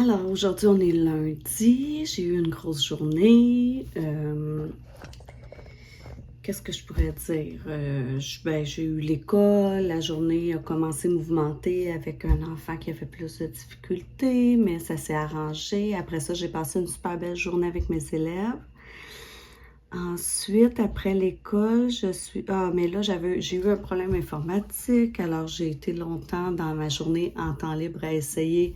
Alors, aujourd'hui, on est lundi. J'ai eu une grosse journée. Qu'est-ce que je pourrais dire? J'ai eu l'école. La journée a commencé mouvementée avec un enfant qui avait plus de difficultés, mais ça s'est arrangé. Après ça, j'ai passé une super belle journée avec mes élèves. Ensuite, après l'école, mais là, j'ai eu un problème informatique. Alors, j'ai été longtemps dans ma journée en temps libre à essayer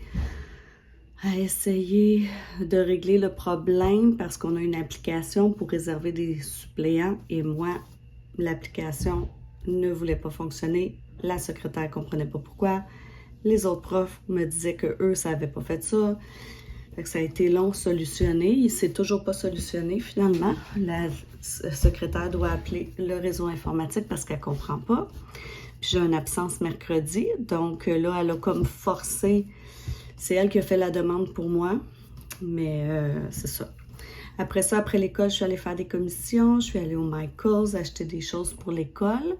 de régler le problème parce qu'on a une application pour réserver des suppléants et moi, l'application ne voulait pas fonctionner. La secrétaire ne comprenait pas pourquoi. Les autres profs me disaient qu'eux, ça n'avait pas fait ça. Fait que ça a été long solutionner. Il ne s'est toujours pas solutionné finalement. La secrétaire doit appeler le réseau informatique parce qu'elle ne comprend pas. Puis j'ai une absence mercredi. Donc là, elle a comme forcé. C'est elle qui a fait la demande pour moi, mais c'est ça. Après ça, après l'école, je suis allée faire des commissions, je suis allée au Michaels acheter des choses pour l'école.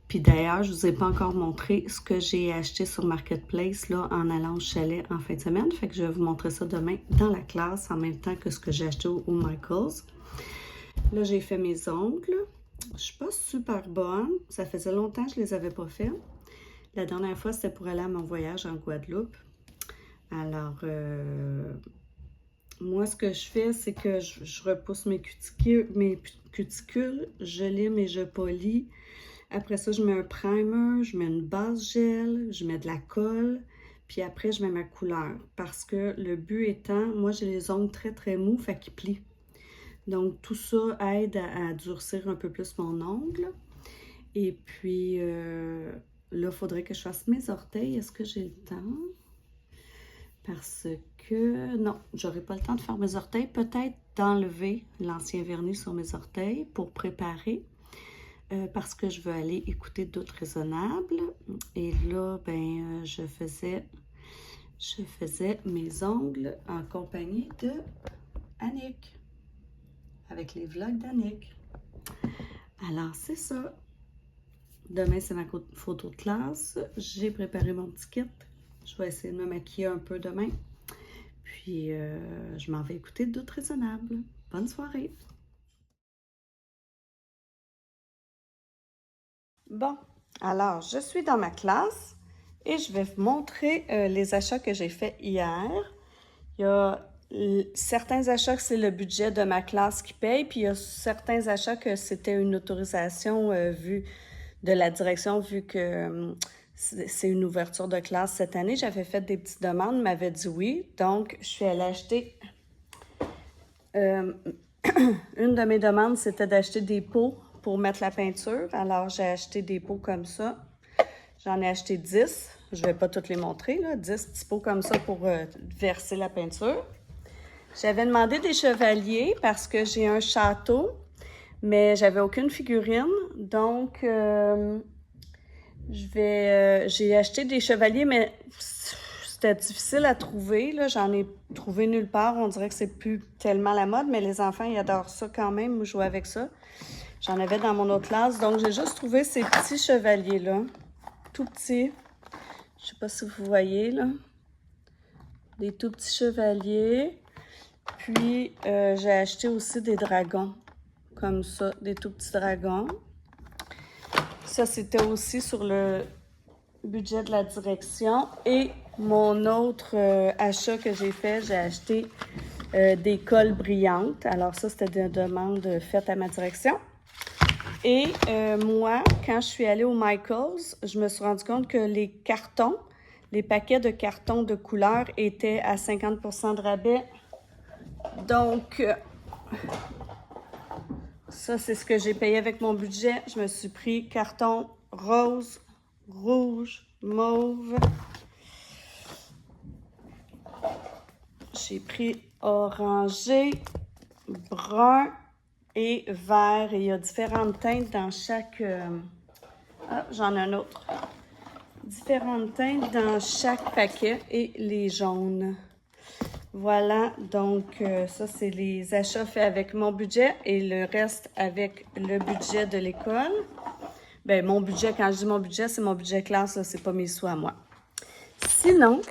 Puis d'ailleurs, je ne vous ai pas encore montré ce que j'ai acheté sur Marketplace là, en allant au chalet en fin de semaine. Fait que je vais vous montrer ça demain dans la classe en même temps que ce que j'ai acheté au Michaels. Là, j'ai fait mes ongles. Je ne suis pas super bonne. Ça faisait longtemps que je ne les avais pas fait. La dernière fois, c'était pour aller à mon voyage en Guadeloupe. Alors, moi, ce que je fais, c'est que je repousse mes cuticules, je lime et je polis. Après ça, je mets un primer, je mets une base gel, je mets de la colle, puis après, je mets ma couleur. Parce que le but étant, moi, j'ai les ongles très, très mous, fait qu'ils plient. Donc, tout ça aide à durcir un peu plus mon ongle. Et puis, là, il faudrait que je fasse mes orteils. Est-ce que j'ai le temps? Parce que, non, j'aurai pas le temps de faire mes orteils. Peut-être d'enlever l'ancien vernis sur mes orteils pour préparer. Parce que je veux aller écouter Doute raisonnable. Et là, je faisais mes ongles en compagnie de Annick. Avec les vlogs d'Annick. Alors, c'est ça. Demain, c'est ma photo de classe. J'ai préparé mon petit kit. Je vais essayer de me maquiller un peu demain. Puis, je m'en vais écouter Doute raisonnable. Bonne soirée! Bon, alors, je suis dans ma classe et je vais vous montrer les achats que j'ai faits hier. Il y a certains achats que c'est le budget de ma classe qui paye, puis il y a certains achats que c'était une autorisation vue de la direction, vu que c'est une ouverture de classe cette année. J'avais fait des petites demandes, m'avait dit oui. Donc, je suis allée acheter... une de mes demandes, c'était d'acheter des pots pour mettre la peinture. Alors, j'ai acheté des pots comme ça. J'en ai acheté 10. Je ne vais pas toutes les montrer, là. 10 petits pots comme ça pour verser la peinture. J'avais demandé des chevaliers parce que j'ai un château, mais j'avais aucune figurine. Donc, j'ai acheté des chevaliers, mais c'était difficile à trouver. Là. J'en ai trouvé nulle part. On dirait que c'est plus tellement la mode, mais les enfants, ils adorent ça quand même, jouer avec ça. J'en avais dans mon autre classe. Donc, j'ai juste trouvé ces petits chevaliers-là. Tout petits. Je sais pas si vous voyez, là. Des tout petits chevaliers. Puis, j'ai acheté aussi des dragons. Comme ça, des tout petits dragons. Ça, c'était aussi sur le budget de la direction. Et mon autre achat que j'ai fait, j'ai acheté des colles brillantes. Alors ça, c'était des demandes faites à ma direction. Et moi, quand je suis allée au Michaels, je me suis rendu compte que les cartons, les paquets de cartons de couleur étaient à 50% de rabais. Donc, ça, c'est ce que j'ai payé avec mon budget. Je me suis pris carton rose, rouge, mauve. J'ai pris orangé, brun et vert. Et il y a différentes teintes dans chaque... Ah, j'en ai un autre. Différentes teintes dans chaque paquet et les jaunes. Voilà, donc ça, c'est les achats faits avec mon budget et le reste avec le budget de l'école. Bien, mon budget, quand je dis mon budget, c'est mon budget classe, c'est pas mes sous à moi. Sinon,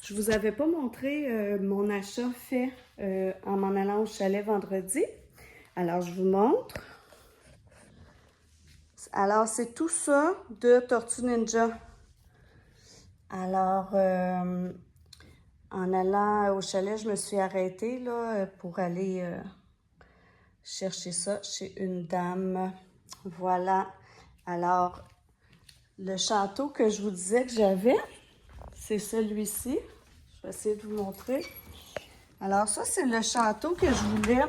Je vous avais pas montré mon achat fait en m'en allant au chalet vendredi. Alors, je vous montre. Alors, c'est tout ça de Tortue Ninja. Alors, en allant au chalet, je me suis arrêtée là, pour aller chercher ça chez une dame. Voilà. Alors, le château que je vous disais que j'avais, c'est celui-ci. Je vais essayer de vous montrer. Alors, ça, c'est le château que je voulais.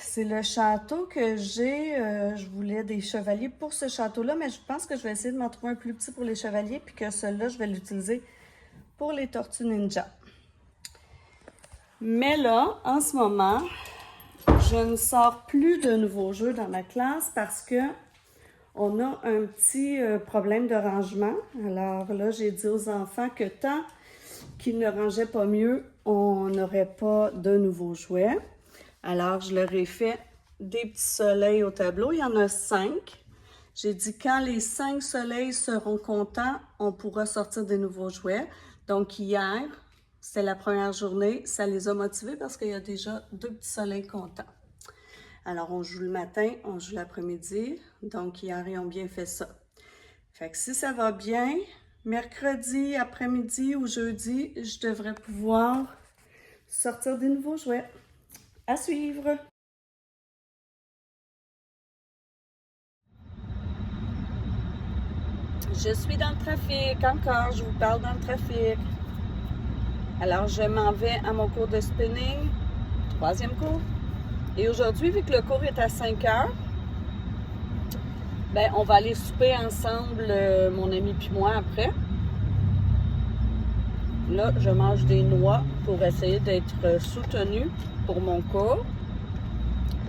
C'est le château que j'ai. Je voulais des chevaliers pour ce château-là, mais je pense que je vais essayer de m'en trouver un plus petit pour les chevaliers, puis que celui-là, je vais l'utiliser pour les Tortues Ninja. Mais là, en ce moment, je ne sors plus de nouveaux jeux dans ma classe parce que on a un petit problème de rangement. Alors là, j'ai dit aux enfants que tant qu'ils ne rangeaient pas mieux, on n'aurait pas de nouveaux jouets. Alors, je leur ai fait des petits soleils au tableau. Il y en a 5. J'ai dit quand les 5 soleils seront contents, on pourra sortir des nouveaux jouets. Donc, hier, c'était la première journée. Ça les a motivés parce qu'il y a déjà 2 petits soleils contents. Alors, on joue le matin, on joue l'après-midi. Donc, hier, ils ont bien fait ça. Fait que si ça va bien, mercredi, après-midi ou jeudi, je devrais pouvoir sortir des nouveaux jouets. À suivre! Je suis dans le trafic, encore, je vous parle dans le trafic. Alors, je m'en vais à mon cours de spinning, 3e cours. Et aujourd'hui, vu que le cours est à 5 heures, ben, on va aller souper ensemble, mon ami puis moi, après. Là, je mange des noix pour essayer d'être soutenue pour mon cours.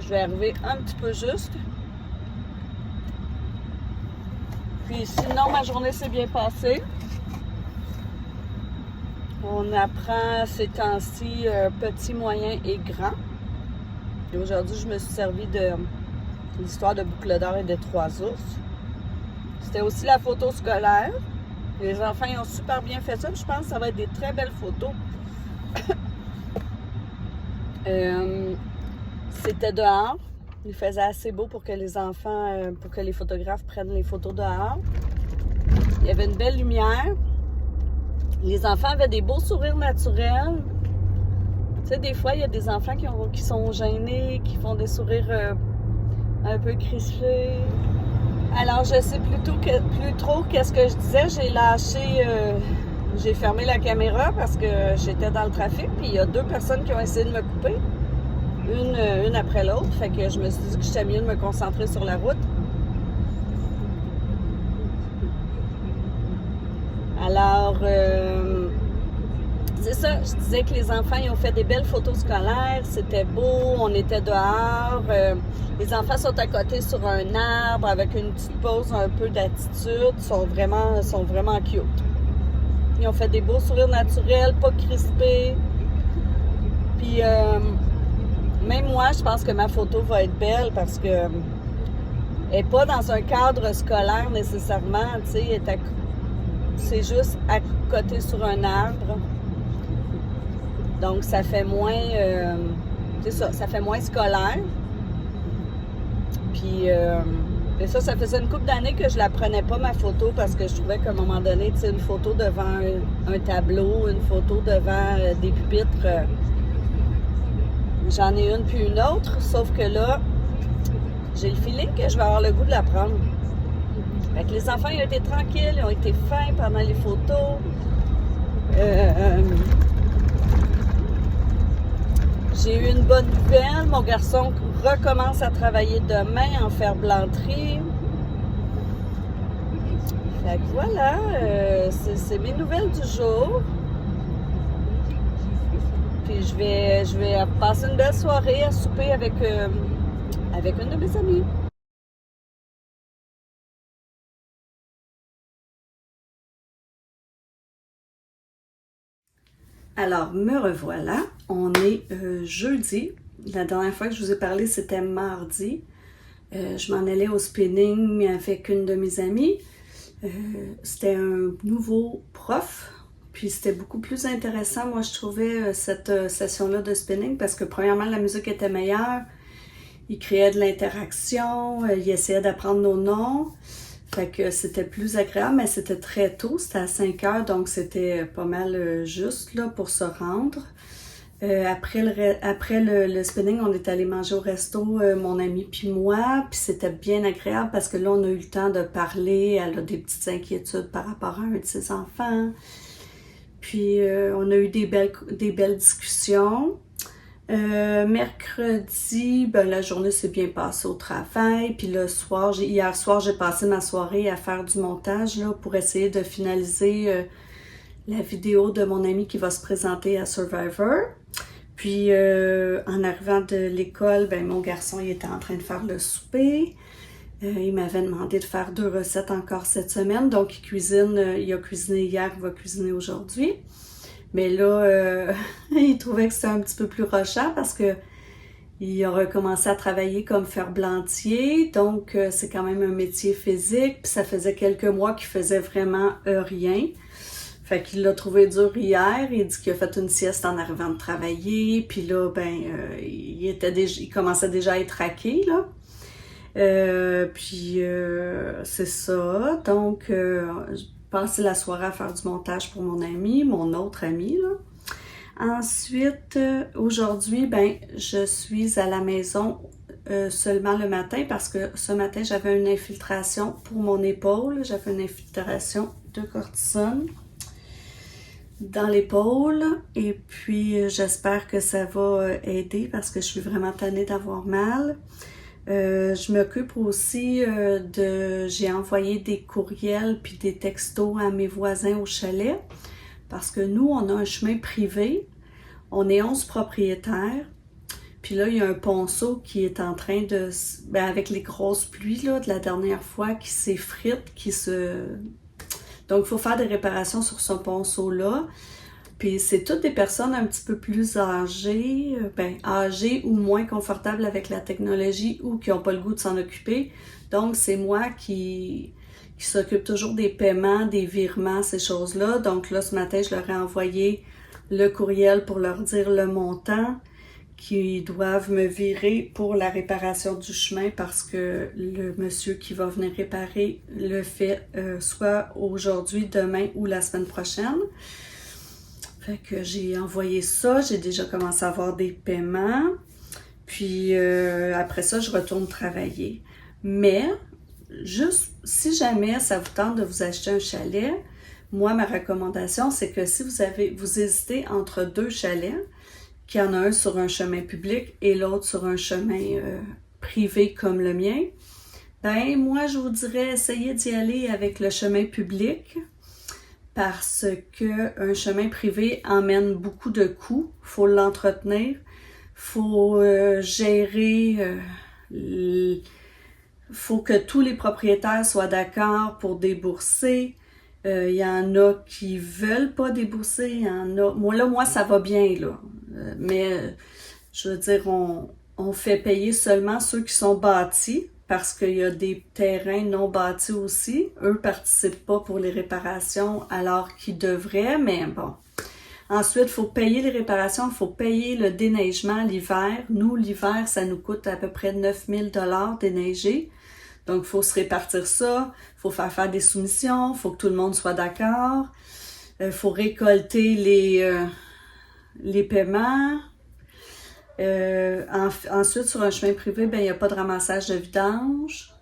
Je vais arriver un petit peu juste. Puis sinon, ma journée s'est bien passée. On apprend ces temps-ci petit, moyen et grand. Et aujourd'hui, je me suis servi de l'histoire de Boucle d'Or et des 3 ours. C'était aussi la photo scolaire. Les enfants ils ont super bien fait ça. Je pense que ça va être des très belles photos. C'était dehors. Il faisait assez beau pour que les enfants, pour que les photographes prennent les photos dehors. Il y avait une belle lumière. Les enfants avaient des beaux sourires naturels. Tu sais, des fois, il y a des enfants qui sont gênés, qui font des sourires un peu crispés. Alors, je sais plus trop qu'est-ce que je disais. J'ai lâché, j'ai fermé la caméra parce que j'étais dans le trafic. Puis il y a 2 personnes qui ont essayé de me couper, une après l'autre. Fait que je me suis dit que j'étais mieux de me concentrer sur la route. Alors, c'est ça, je disais que les enfants ils ont fait des belles photos scolaires, c'était beau, on était dehors, les enfants sont à côté sur un arbre avec une petite pause, un peu d'attitude, sont vraiment cute. Ils ont fait des beaux sourires naturels, pas crispés. Puis, même moi, je pense que ma photo va être belle parce que elle n'est pas dans un cadre scolaire nécessairement, tu sais, c'est juste à côté sur un arbre. Donc, ça fait moins, c'est ça fait moins scolaire. Puis, et ça faisait une couple d'années que je la prenais pas, ma photo, parce que je trouvais qu'à un moment donné, tu sais, une photo devant un tableau, une photo devant des pupitres, j'en ai une puis une autre, sauf que là, j'ai le feeling que je vais avoir le goût de la prendre. Fait que les enfants, ils ont été tranquilles, ils ont été fins pendant les photos. J'ai eu une bonne nouvelle. Mon garçon recommence à travailler demain en ferblanterie. Fait que voilà, c'est mes nouvelles du jour. Puis je vais passer une belle soirée à souper avec une de mes amies. Alors, me revoilà. On est jeudi. La dernière fois que je vous ai parlé, c'était mardi. Je m'en allais au spinning avec une de mes amies. C'était un nouveau prof Puis c'était beaucoup plus intéressant, moi je trouvais, cette session-là de spinning parce que premièrement la musique était meilleure, il créait de l'interaction, il essayait d'apprendre nos noms, fait que c'était plus agréable, mais c'était très tôt, c'était à 5 heures, donc c'était pas mal juste là pour se rendre. Après le spinning, on est allé manger au resto, mon ami puis moi, puis c'était bien agréable parce que là, on a eu le temps de parler, elle a des petites inquiétudes par rapport à un de ses enfants. Puis on a eu des belles discussions. Mercredi, ben, la journée s'est bien passée au travail. Puis le soir, hier soir, j'ai passé ma soirée à faire du montage là, pour essayer de finaliser la vidéo de mon ami qui va se présenter à Survivor. Puis en arrivant de l'école, ben, mon garçon il était en train de faire le souper. Il m'avait demandé de faire 2 recettes encore cette semaine. Donc, il a cuisiné hier, il va cuisiner aujourd'hui. Mais là, il trouvait que c'était un petit peu plus rushant parce que il a recommencé à travailler comme ferblantier. Donc, c'est quand même un métier physique. Puis ça faisait quelques mois qu'il faisait vraiment rien. Fait qu'il l'a trouvé dur hier. Il dit qu'il a fait une sieste en arrivant de travailler. Puis là, ben, il commençait déjà à être raqué, là. C'est ça. Donc, j'ai passé la soirée à faire du montage pour mon ami, mon autre ami, là. Ensuite, aujourd'hui, ben, je suis à la maison seulement le matin parce que ce matin, j'avais une infiltration pour mon épaule. J'avais une infiltration de cortisone dans l'épaule et puis j'espère que ça va aider parce que je suis vraiment tannée d'avoir mal. Je m'occupe aussi j'ai envoyé des courriels puis des textos à mes voisins au chalet parce que nous, on a un chemin privé. On est 11 propriétaires. Puis là, il y a un ponceau qui est en train de... Ben, avec les grosses pluies là, de la dernière fois, qui s'effrite, Donc, il faut faire des réparations sur ce ponceau-là. Puis c'est toutes des personnes un petit peu plus âgées, âgées ou moins confortables avec la technologie ou qui n'ont pas le goût de s'en occuper. Donc, c'est moi qui s'occupe toujours des paiements, des virements, ces choses-là. Donc là, ce matin, je leur ai envoyé le courriel pour leur dire le montant qu'ils doivent me virer pour la réparation du chemin parce que le monsieur qui va venir réparer le fait soit aujourd'hui, demain ou la semaine prochaine. Fait que j'ai envoyé ça, j'ai déjà commencé à avoir des paiements, puis après ça, je retourne travailler. Mais, juste, si jamais ça vous tente de vous acheter un chalet, moi, ma recommandation, c'est que si vous hésitez entre 2 chalets, qu'il y en a un sur un chemin public et l'autre sur un chemin privé comme le mien, ben moi, je vous dirais, essayez d'y aller avec le chemin public, parce qu'un chemin privé emmène beaucoup de coûts. Il faut l'entretenir, il faut gérer, faut que tous les propriétaires soient d'accord pour débourser. Il y en a qui veulent pas débourser, il y en a... Moi, ça va bien, là. Mais, je veux dire, on fait payer seulement ceux qui sont bâtis, parce qu'il y a des terrains non bâtis aussi. Eux participent pas pour les réparations alors qu'ils devraient, mais bon. Ensuite, il faut payer les réparations, il faut payer le déneigement l'hiver. Nous, l'hiver, ça nous coûte à peu près 9 000 $ déneiger. Donc, il faut se répartir ça, il faut faire des soumissions, il faut que tout le monde soit d'accord. Il faut récolter les paiements. Ensuite, sur un chemin privé, ben, il n'y a pas de ramassage de vidange.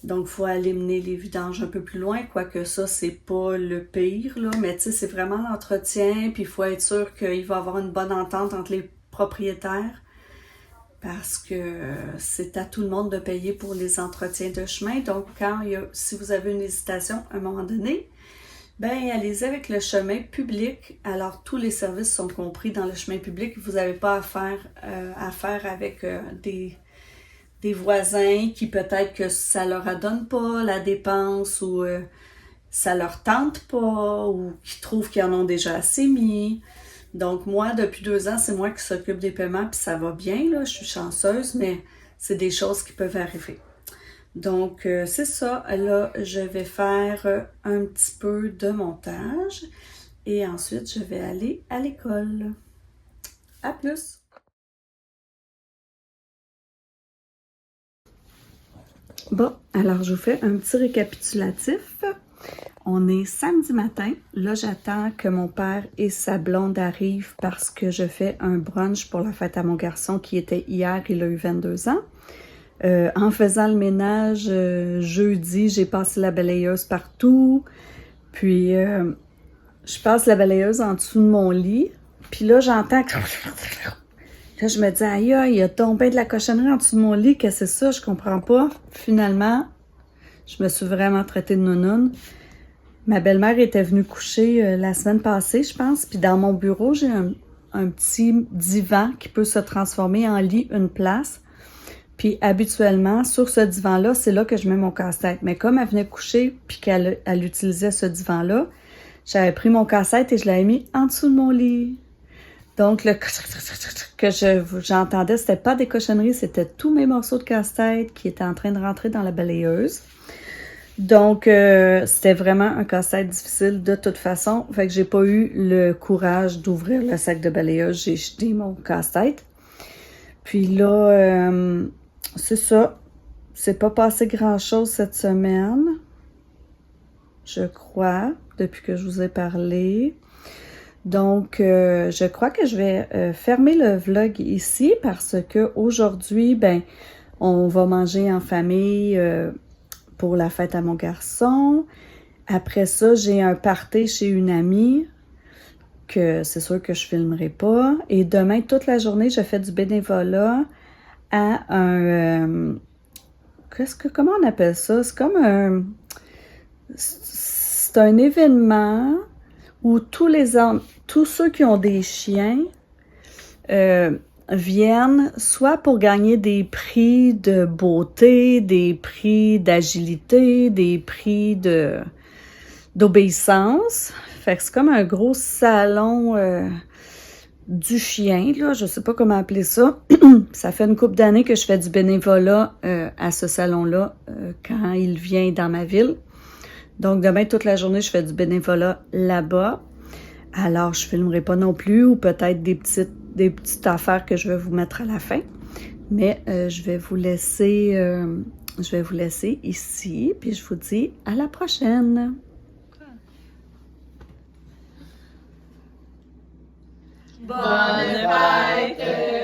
Donc, il faut aller mener les vidanges un peu plus loin, quoique ça, c'est pas le pire, là. Mais tu sais, c'est vraiment l'entretien, puis il faut être sûr qu'il va y avoir une bonne entente entre les propriétaires, parce que c'est à tout le monde de payer pour les entretiens de chemin. Donc, si vous avez une hésitation à un moment donné, ben allez-y avec le chemin public. Alors, tous les services sont compris dans le chemin public. Vous n'avez pas affaire avec des voisins qui peut-être que ça leur adonne pas la dépense ou ça leur tente pas ou qui trouvent qu'ils en ont déjà assez mis. Donc, moi, depuis 2 ans, c'est moi qui s'occupe des paiements puis ça va bien, là. Je suis chanceuse, mais c'est des choses qui peuvent arriver. Donc, c'est ça. Là, je vais faire un petit peu de montage et ensuite, je vais aller à l'école. À plus! Bon, alors je vous fais un petit récapitulatif. On est samedi matin. Là, j'attends que mon père et sa blonde arrivent parce que je fais un brunch pour la fête à mon garçon qui était hier. Il a eu 22 ans. En faisant le ménage, jeudi, j'ai passé la balayeuse partout. Puis, je passe la balayeuse en dessous de mon lit. Puis là, j'entends... Là, je me dis, aïe, il y a tombé de la cochonnerie en dessous de mon lit. Qu'est-ce que c'est ça? Je comprends pas. Finalement, je me suis vraiment traitée de nounoune. Ma belle-mère était venue coucher la semaine passée, je pense. Puis dans mon bureau, j'ai un petit divan qui peut se transformer en lit, une place. Puis habituellement, sur ce divan-là, c'est là que je mets mon casse-tête. Mais comme elle venait coucher puis qu'elle utilisait ce divan-là, j'avais pris mon casse-tête et je l'avais mis en dessous de mon lit. Donc, le que j'entendais, c'était pas des cochonneries, c'était tous mes morceaux de casse-tête qui étaient en train de rentrer dans la balayeuse. Donc, c'était vraiment un casse-tête difficile de toute façon. Fait que j'ai pas eu le courage d'ouvrir le sac de balayeuse. J'ai jeté mon casse-tête. Puis là, c'est ça. C'est pas passé grand-chose cette semaine. Je crois, depuis que je vous ai parlé. Donc, je crois que je vais fermer le vlog ici parce que aujourd'hui, ben, on va manger en famille pour la fête à mon garçon. Après ça, j'ai un party chez une amie que c'est sûr que je filmerai pas. Et demain, toute la journée, je fais du bénévolat à un... comment on appelle ça? C'est comme un... C'est un événement où tous ceux qui ont des chiens viennent soit pour gagner des prix de beauté, des prix d'agilité, des prix d'obéissance. Fait que c'est comme un gros salon du chien, là, je sais pas comment appeler ça. Ça fait une couple d'années que je fais du bénévolat à ce salon-là quand il vient dans ma ville. Donc demain, toute la journée, je fais du bénévolat là-bas. Alors, je filmerai pas non plus, ou peut-être des petites affaires que je vais vous mettre à la fin. Mais je vais vous laisser ici, puis je vous dis à la prochaine. Bonne fête!